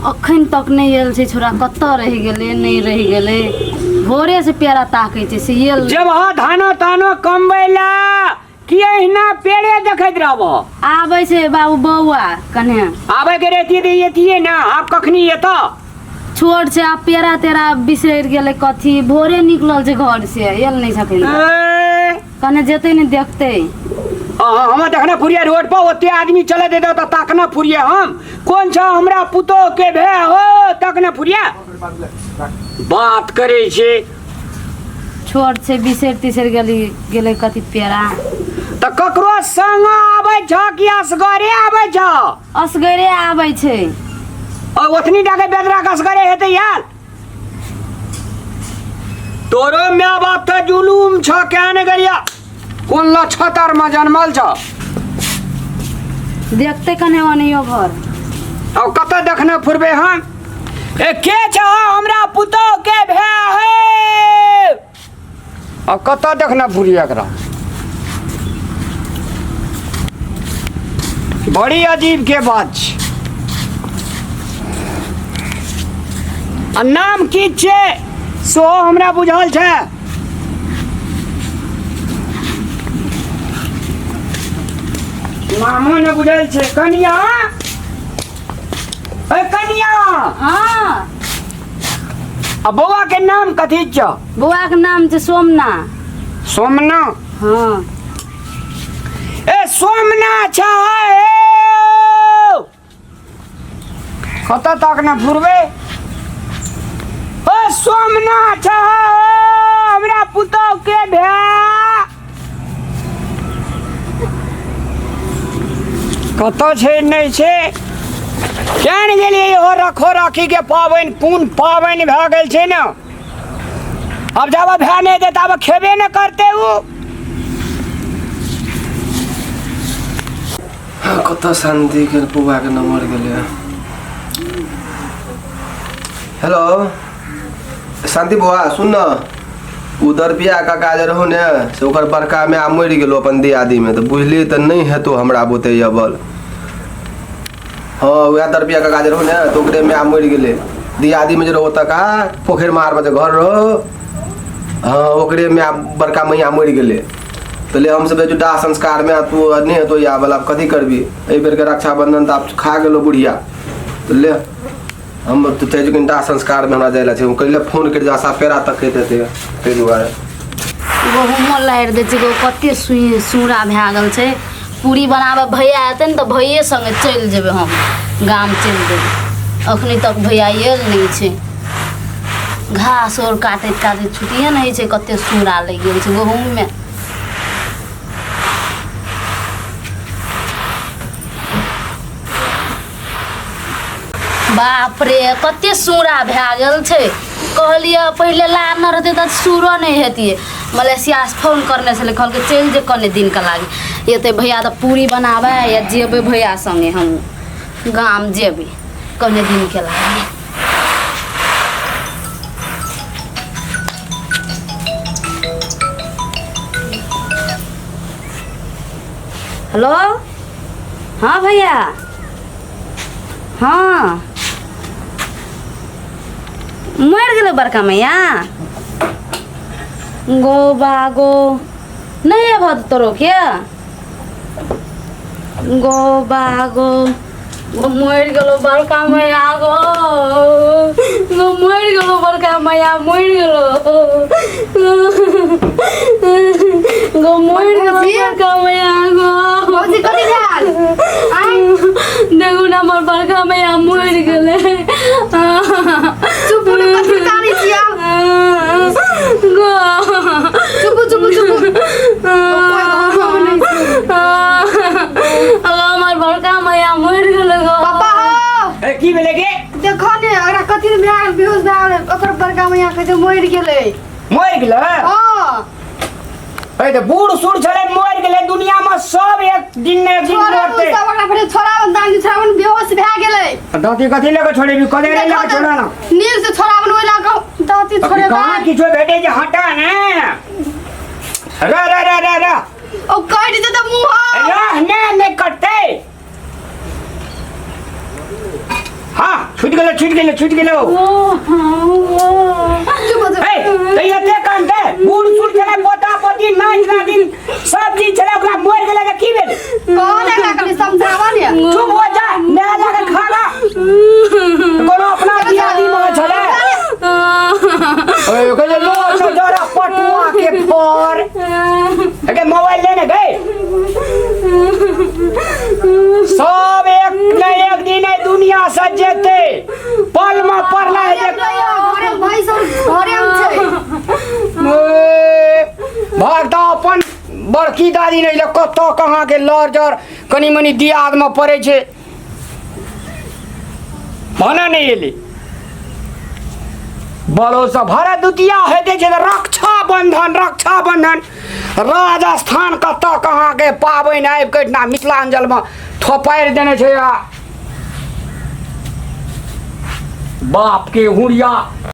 अखन तक नहीं आयल छै छोरा कत रह गेले नहीं रह गेले भोरे से प्यारा ताकै छै से आयल जब हा धानो तानो कमबैला कियहिना पेड़े देखैत रहब आबै छै बाबू बौआ कन्हे आबै के रहतिए त एतिए ना आप कखनी एत छोड़ छै आप पेड़ा तेरा बिसर गेले कथी भोरे निकलल छै घर से आयल नहीं सकै कन्हे जेतै नहीं देखतै हम देखना फुरिया रोड पर ओते आदमी चले दे तो ताकना फुरिया हम कौन छ हमरा पुतो के भे हो ताकना फुरिया बात करे छे छोड़ छै बिसर तिसर गेले कथी पेड़ा त ककरो संग आबै छ कि असगरे आबै छ असगरे आबै छै और ओथनी जाके बेदरा असगरे हेते यार तोरो माय बाप त जुलूम छ केने गरिया कौन लछतर में जन्मल छ देखते कने ओनियो घर और कत देखने फुरबे हम ए के छ हमरा पुतो के भे है और कत देखने फुरिया करा बड़ी अजीब के बात छ आ नाम की छे सो हमरा बुझल छै मामो ने बुझल छे कनिया ए कनिया हां आ बौआ के नाम कथी छ बौआ के नाम छै सोमना सोमना हां ए सोमना छ कत तक न फुरबे ए सोमना छ हमरा पुतो के भे कत छै नहीं छै जान गेलिए हो रखो राखी के पाबन कोन पाबन भ गेल छै न अब जब भे नहीं दे तब खेबे न करते उ कत शांति के बुआ के नंबर गेले हेलो शांति बुआ सुन न उधर पिया का काज रहो ने से ओकर बड़का में आ मर गेलो अपन दियादी में तो बुझली त नहीं हेतो हमरा बोते अबल हाँ वह दरबिया का काज रहो ने तो ओकरे में आ मर गेले दियादी में जो रहो तक पोखर मार में घर रहो हाँ ओकरे में आ बड़का मैया मर गेले तो ले हम सब जुटा संस्कार में तू नहीं है तो या वाला कथी करबी ए बेर के रक्षाबंधन त आप खा गेलो बुढ़िया तो ले हम तो तेज घंटा संस्कार में हमरा जाइला छै कइले फोन कर जा सा पेरा तक कहते थे ते दुआरे वो हम लाइर दे छै कते सूरा भए गेल छै पूरी बनाबे भैया आते न त भैये संगे चल जेबे हम गाम चल जेबे अखनी तक भैया आयल नहीं छै घास और काटे काटे छुटिए नहीं छै कते सूरा लग गेल छै गहूम में बाप रे कते सूरा भए गेल छै कहलिए पहले लार न रहते त सूरो नहीं हेतिए मलेशिया से फोन करने से कहल के चल जे कने दिन का लागे ये भैया तो पूरी बनावे या जेबे भैया संगे हम गाम जेबे कने दिन के लागे हेलो हाँ भैया हाँ मर गेलो बड़का मैया गो बागो नहीं अब तोरो क्या गो बागो मर गेलो बड़का मैया गो मर गेलो बड़का मैया मर गेलो गो मर गेलो बड़का मैया गो कथी भेल देखू ना हमर बड़का मैया मर गेले चुप न कथी कानी छिया गो चुप चुप चुप हमर बड़का मैया मर गेले गो पापा ए की भेले गे देखो ने अगर कथी भेल बेहोश भेल ओकर बड़का मैया के मर गेले हां ए तो बूढ़ सुर चले मर गेले दुनिया में सब एक दिन ने दिन मरते सब ओकरा फिर छोरा दानी छोरा बेहोश भए गेले दाती कथी लेके छोड़े भी कदे रे लेके छोड़ा ना नील से छोरा बनवे लाग दाती छोड़े कहां किछो भेटे जे हटा ने रा रा रा रा रा ओ काट दे त मुंह रा ने कटते हाँ छूट गेलो चुप हो जा। ए तो एते कांटे बूढ़ सुर चले पोता पोती नाच ना दिन सब चीज चले ओकरा मोर गेले त की भेल कौन है का कभी समझावा ने? चुप हो जा नया लगे खागा कोनो अपना दियादी में चले ओए कहे लो तो जरा पटुआ के फोर अगे मोबाइल लेने गए सब एक न एक दिन है दुनिया से जेते पल में पड़ला है जे घरे भाई सब घरे हम छे। भागता अपन बड़की दादी नहीं ले कतो कहाँ के लड़ जर कनी मनी दियाद में पड़े छे भाना नहीं एली बोलो सब भरदुतिया हेते छे रक्षा बंधन राजस्थान कतो कहाँ के पाबन आबि के ना मिथिलांचल में थोपारि देने छे बाप के हुड़िया